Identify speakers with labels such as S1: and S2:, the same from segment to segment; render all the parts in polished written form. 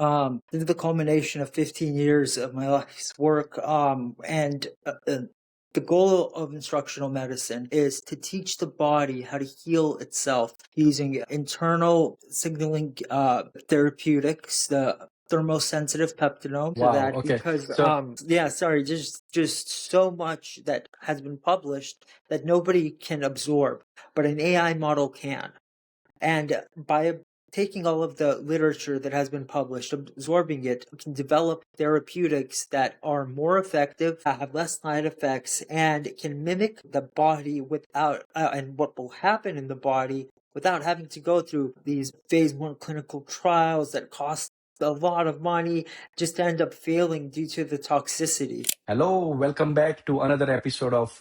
S1: This is the culmination of 15 years of my life's work. The goal of instructional medicine is to teach the body how to heal itself using internal signaling therapeutics, the thermosensitive peptidome to
S2: Wow.
S1: that,
S2: Okay.
S1: because
S2: So
S1: just so much that has been published that nobody can absorb, but an AI model can. And by taking all of the literature that has been published, absorbing it, we can develop therapeutics that are more effective, have less side effects, and can mimic the body without, and what will happen in the body without having to go through these phase 1 clinical trials that cost a lot of money, just end up failing due to the toxicity.
S2: hello, welcome back to another episode of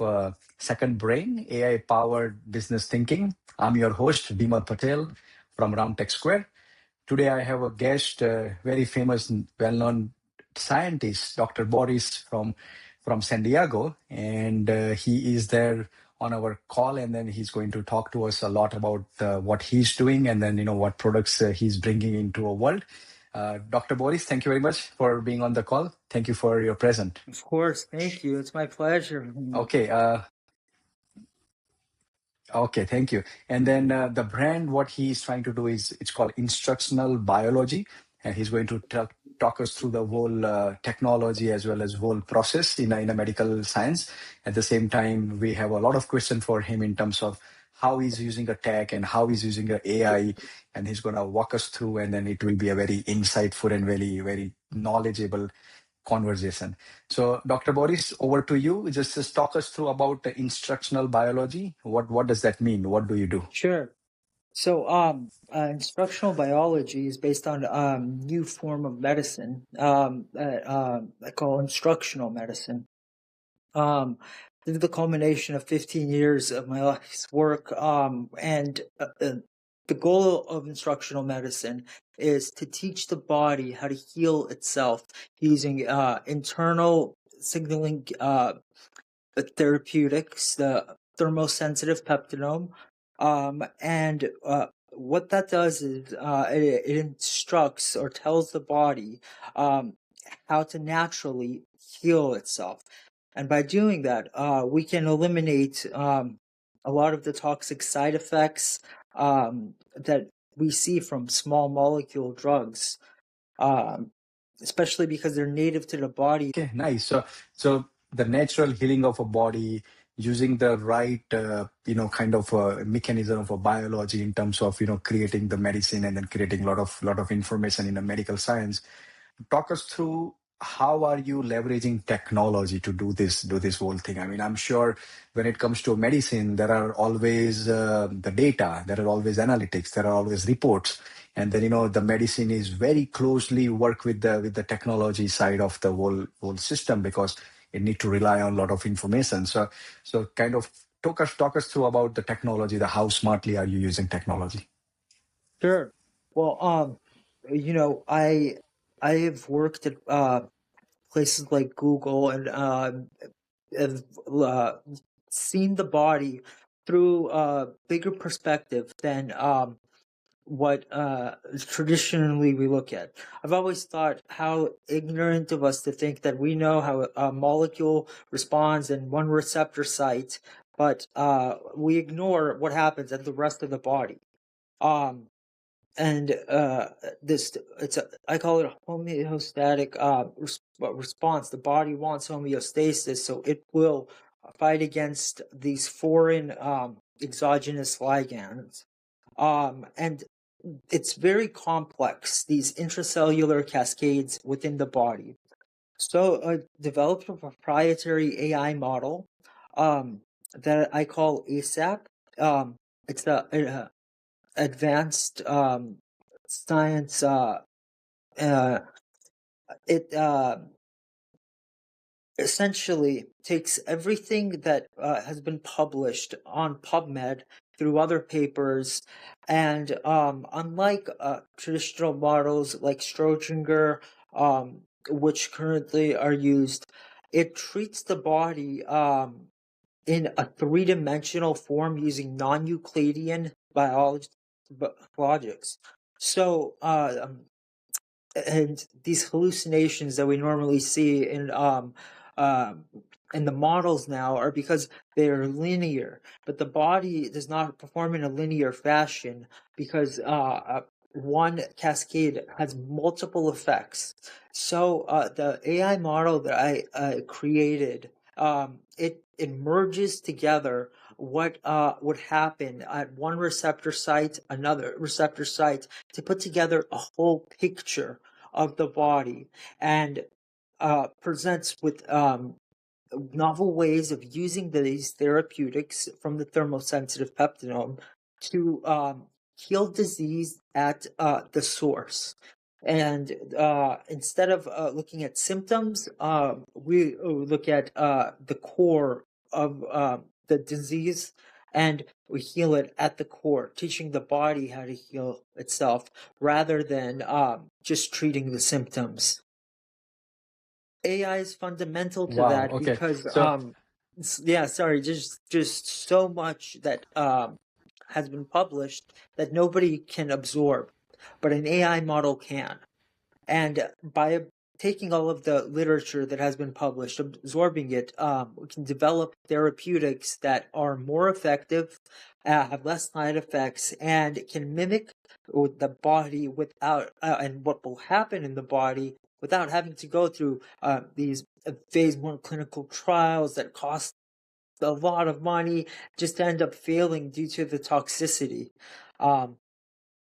S2: Second Brain, AI-powered business thinking. I'm your host, Vimal Patel from RoundTechSquare. Today I have a guest, very famous, well-known scientist, Dr. Boris from San Diego, and he is there on our call, and then he's going to talk to us a lot about what he's doing, and then what products he's bringing into our world. Dr. Boris, thank you very much for being on the call. Thank you for your presence.
S1: Of course, thank you. It's my pleasure.
S2: Okay, okay, thank you. And then the brand, what he's trying to do is it's called Instructional Biology, and he's going to talk us through the whole technology as well as whole process in a medical science. At the same time, we have a lot of questions for him in terms of how he's using a tech and how he's using a AI, and he's going to walk us through, and then it will be a very insightful and very, very knowledgeable conversation. So, Dr. Boris, over to you. Just talk us through about the instructional biology. What does that mean? What do you do?
S1: Sure. So, instructional biology is based on new form of medicine that I call instructional medicine. This is the culmination of 15 years of my life's work. The goal of instructional medicine is to teach the body how to heal itself using internal signaling therapeutics, the thermosensitive peptidome. What that does is it instructs or tells the body how to naturally heal itself. And by doing that, we can eliminate a lot of the toxic side effects that we see from small molecule drugs, especially because they're native to the body.
S2: Okay, nice. So the natural healing of a body using the right, kind of a mechanism of a biology in terms of, creating the medicine and then creating a lot of information in a medical science. Talk us through how are you leveraging technology to do this whole thing. I mean, I'm sure when it comes to medicine, there are always the data, there are always analytics, there are always reports, and then the medicine is very closely work with the technology side of the whole system, because it need to rely on a lot of information. So kind of talk us through about the technology, the how smartly are you using technology.
S1: Sure. Well, I have worked at places like Google and have seen the body through a bigger perspective than what traditionally we look at. I've always thought how ignorant of us to think that we know how a molecule responds in one receptor site, but we ignore what happens at the rest of the body. Um, and I call it a homeostatic response. The body wants homeostasis, so it will fight against these foreign exogenous ligands. And it's very complex, these intracellular cascades within the body. So I developed a proprietary AI model that I call ASAP. It's the advanced science. It essentially takes everything that has been published on PubMed through other papers, and unlike traditional models like Schrodinger, which currently are used, it treats the body in a three-dimensional form using non-Euclidean biologics. So and these hallucinations that we normally see in the models now are because they are linear, but the body does not perform in a linear fashion because one cascade has multiple effects. So the AI model that I created, it merges together what would happen at one receptor site, another receptor site, to put together a whole picture of the body, and presents with novel ways of using these therapeutics from the thermosensitive peptidome to heal disease at the source. And instead of looking at symptoms, we look at the core of the disease, and we heal it at the core, teaching the body how to heal itself rather than just treating the symptoms. AI is fundamental to
S2: Wow.
S1: that
S2: Okay.
S1: because
S2: So
S1: yeah, sorry, just so much that has been published that nobody can absorb, but an AI model can. And by taking all of the literature that has been published, absorbing it, we can develop therapeutics that are more effective, have less side effects, and can mimic the body without, and what will happen in the body without having to go through these phase 1 clinical trials that cost a lot of money, just end up failing due to the toxicity. Um,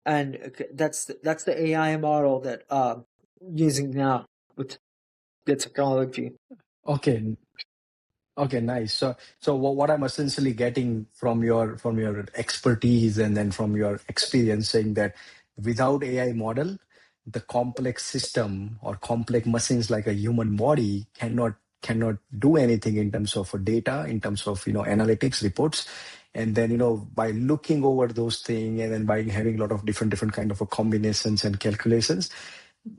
S1: and that's the AI model that using now with the technology.
S2: okay. Okay, nice. So what I'm essentially getting from your expertise and then from your experience, saying that without AI model, the complex system or complex machines like a human body cannot do anything in terms of data, in terms of analytics reports. And then by looking over those things and then by having a lot of different kind of combinations and calculations,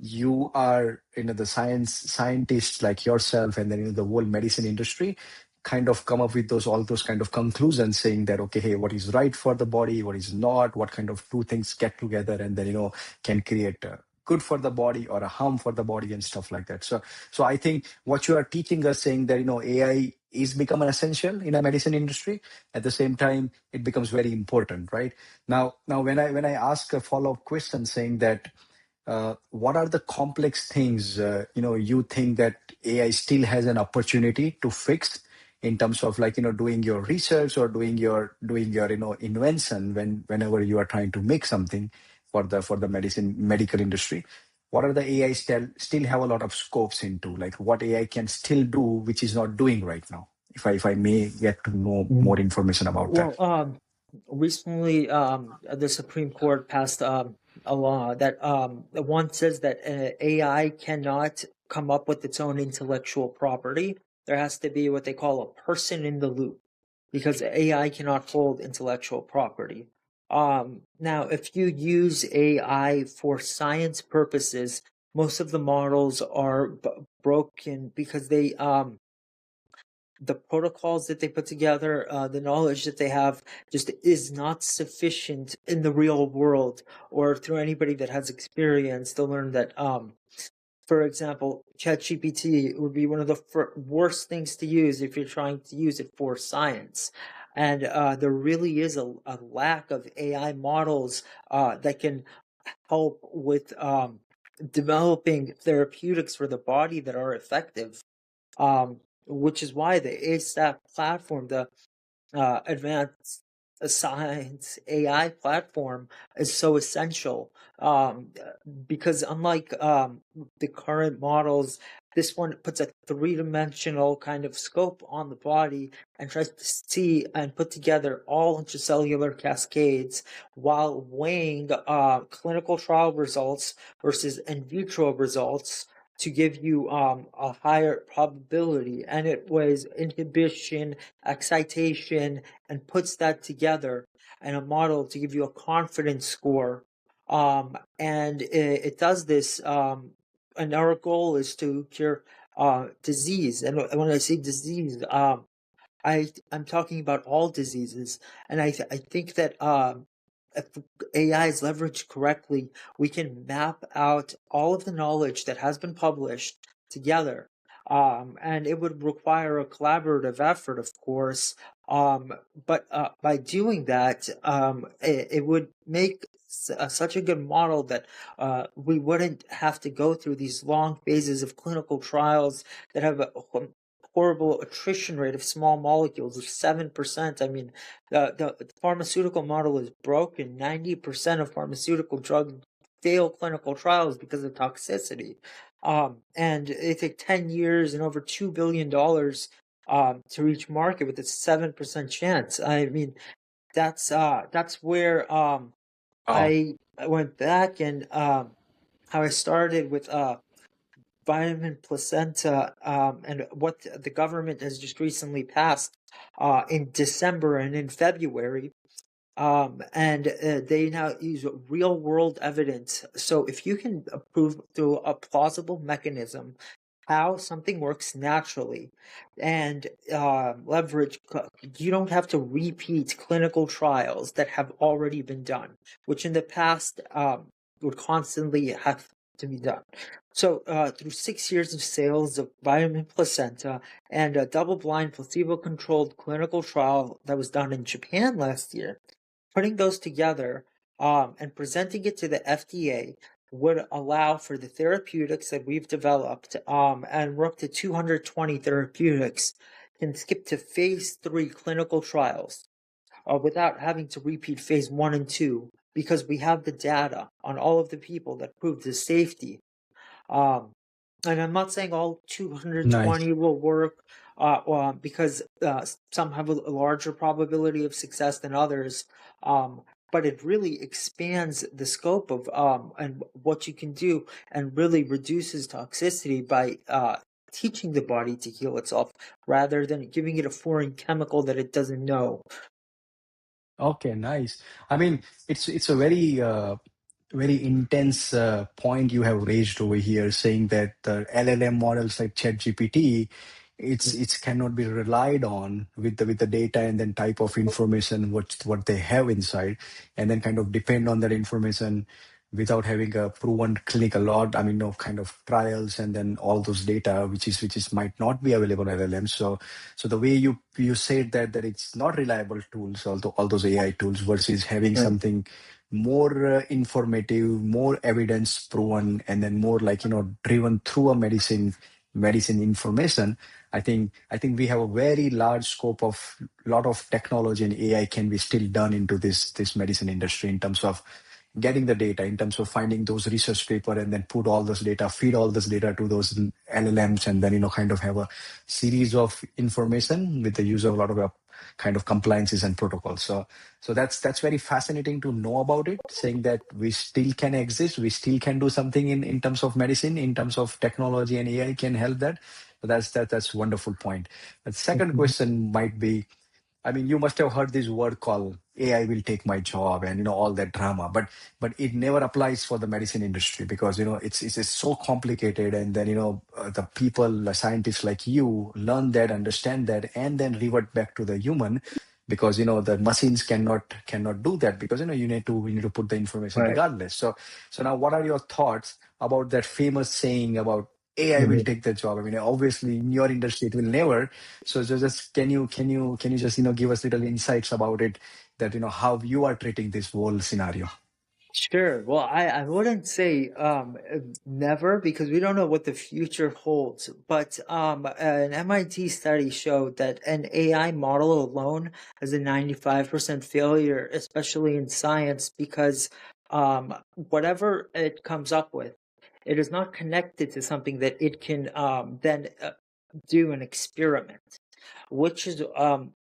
S2: you are the scientists like yourself, and then the whole medicine industry kind of come up with all those kind of conclusions, saying that okay, hey, what is right for the body, what is not, what kind of two things get together and then can create good for the body or a harm for the body and stuff like that. So I think what you are teaching us, saying that AI is become an essential in a medicine industry, at the same time it becomes very important, right? Now when I ask a follow-up question saying that what are the complex things you think that AI still has an opportunity to fix in terms of like doing your research or doing your invention whenever you are trying to make something for the medical industry? What are the AI still have a lot of scopes into, like what AI can still do which is not doing right now? If I may get to know more information about that.
S1: Well, recently, the Supreme Court passed a law that one says that AI cannot come up with its own intellectual property. There has to be what they call a person in the loop, because AI cannot hold intellectual property. Now, if you use AI for science purposes, most of the models are broken because they the protocols that they put together, the knowledge that they have just is not sufficient in the real world or through anybody that has experience to learn that, for example, ChatGPT would be one of the worst things to use if you're trying to use it for science. And there really is a lack of AI models that can help with developing therapeutics for the body that are effective, which is why the ASAP platform, the advanced science AI platform, is so essential. Because unlike the current models, this one puts a three-dimensional kind of scope on the body and tries to see and put together all intracellular cascades while weighing clinical trial results versus in vitro results to give you a higher probability. And it weighs inhibition, excitation, and puts that together in a model to give you a confidence score. And it does this, and our goal is to cure disease. And when I say disease, I'm talking about all diseases. And I think that if AI is leveraged correctly, we can map out all of the knowledge that has been published together. And it would require a collaborative effort, of course. But by doing that, it would make such a good model that we wouldn't have to go through these long phases of clinical trials that have a horrible attrition rate of small molecules of 7%. I mean, the pharmaceutical model is broken. 90% of pharmaceutical drugs fail clinical trials because of toxicity. And it takes 10 years and over $2 billion to reach market with a 7% chance. I mean, that's where
S2: Oh,
S1: I went back and how I started with vitamin placenta, and what the government has just recently passed in December and in February. And they now use real world evidence. So if you can prove through a plausible mechanism how something works naturally and leverage, you don't have to repeat clinical trials that have already been done, which in the past would constantly have to be done. So through 6 years of sales of vitamin placenta and a double-blind placebo-controlled clinical trial that was done in Japan last year, putting those together and presenting it to the FDA would allow for the therapeutics that we've developed, and we're up to 220 therapeutics, can skip to phase 3 clinical trials without having to repeat phase 1 and 2 because we have the data on all of the people that prove the safety. Um, and I'm not saying all
S2: nice.
S1: 220 will work, because some have a larger probability of success than others. Um, but it really expands the scope of and what you can do, and really reduces toxicity by teaching the body to heal itself rather than giving it a foreign chemical that it doesn't know.
S2: Okay, nice. I mean, it's a very intense point you have raised over here, saying that the LLM models like ChatGPT, it's cannot be relied on with the data and then type of information what they have inside, and then kind of depend on that information without having a proven clinical lot. I mean, no kind of trials and then all those data, which is might not be available on LLM. So the way you said that it's not reliable tools, although all those AI tools, versus having
S1: Right.
S2: something more informative, more evidence proven, and then more like driven through a medicine information. I think we have a very large scope of lot of technology and AI can be still done into this medicine industry in terms of getting the data, in terms of finding those research paper and then put all this data, feed all this data to those LLMs, and then kind of have a series of information with the use of a lot of kind of compliances and protocols. So that's very fascinating to know about it, saying that we still can exist, we still can do something in terms of medicine, in terms of technology, and AI can help that. So that's wonderful point. The second
S1: Mhm.
S2: question might be, I mean, you must have heard this word called AI will take my job and all that drama, but it never applies for the medicine industry because it's so complicated, and then the people, the scientists like you, learn that, understand that, and then revert back to the human because the machines cannot do that because you need to put the information
S1: Right.
S2: regardless. So now, what are your thoughts about that famous saying about AI will
S1: Mhm.
S2: take the job? I mean, obviously in your industry it will never. So just can you just give us little insights about it, that how you are treating this whole scenario?
S1: Sure. Well, I wouldn't say never because we don't know what the future holds. But an MIT study showed that an AI model alone has a 95% failure, especially in science, because whatever it comes up with, it is not connected to something that it can then do an experiment, which is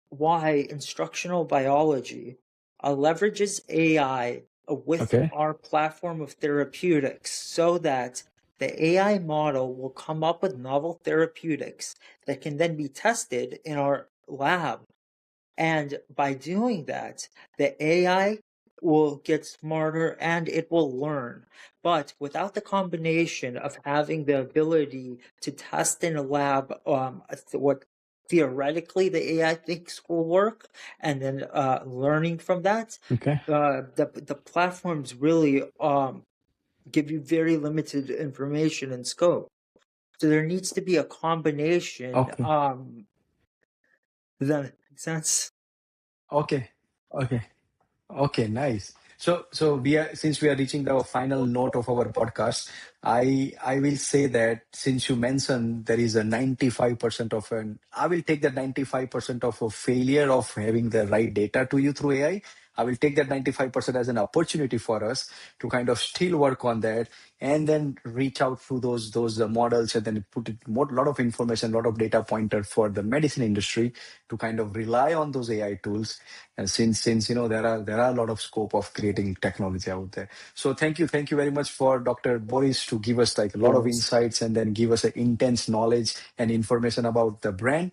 S1: why instructional biology leverages AI with
S2: Okay.
S1: our platform of therapeutics so that the AI model will come up with novel therapeutics that can then be tested in our lab. And by doing that, the AI will get smarter and it will learn. But without the combination of having the ability to test in a lab, what theoretically the AI thinks will work, and then learning from that.
S2: Okay.
S1: The platforms really give you very limited information and scope. So there needs to be a combination.
S2: Okay.
S1: Does that make sense?
S2: Okay. Okay. Okay, nice. So since we are reaching the final note of our podcast, I will say that since you mentioned there is a 95% of I will take that 95% of a failure of having the right data to you through AI. I will take that 95% as an opportunity for us to kind of still work on that and then reach out to those models and then put it more lot of information, lot of data pointer for the medicine industry to kind of rely on those AI tools. And since there are a lot of scope of creating technology out there. So thank you very much for Dr. Boris to give us like a lot of
S1: Yes.
S2: insights and then give us an intense knowledge and information about the brand.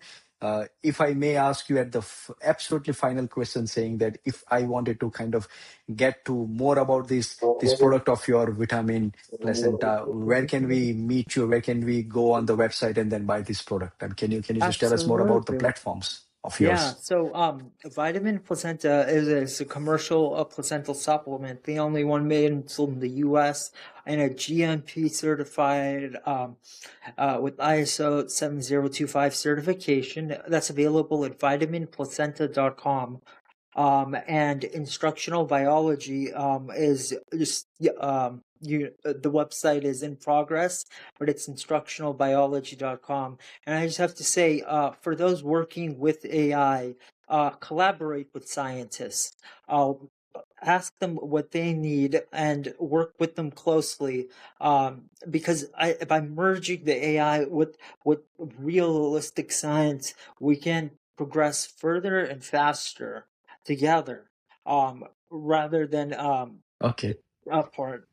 S2: If I may ask you at the absolutely final question, saying that if I wanted to kind of get to more about this product of your vitamin placenta, where can we meet you? Where can we go on the website and then buy this product? And can you just tell us more about the
S1: Absolutely.
S2: platforms of
S1: Yeah,
S2: yours?
S1: so vitamin placenta is a commercial placental supplement, the only one made and sold in the U.S. and a GMP certified with ISO 7025 certification. That's available at vitaminplacenta.com. And instructional biology is just the website is in progress, but it's instructionalbiology.com. And I just have to say, for those working with AI, collaborate with scientists. Ask them what they need and work with them closely, because by merging the AI with realistic science, we can progress further and faster together, rather than
S2: Okay.
S1: apart.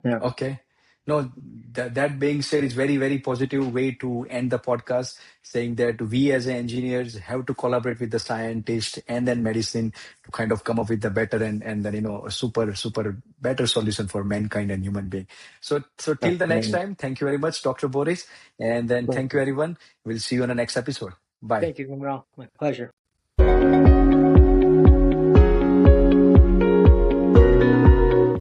S1: Yeah.
S2: Okay. No, that being said, it's very, very positive way to end the podcast, saying that we as engineers have to collaborate with the scientists and then medicine to kind of come up with the better and then, a super, super better solution for mankind and human being. So till the next
S1: Definitely.
S2: time, thank you very much, Dr. Boris. And then thank you, everyone. We'll see you on the next episode. Bye.
S1: Thank you, Vimal. My pleasure.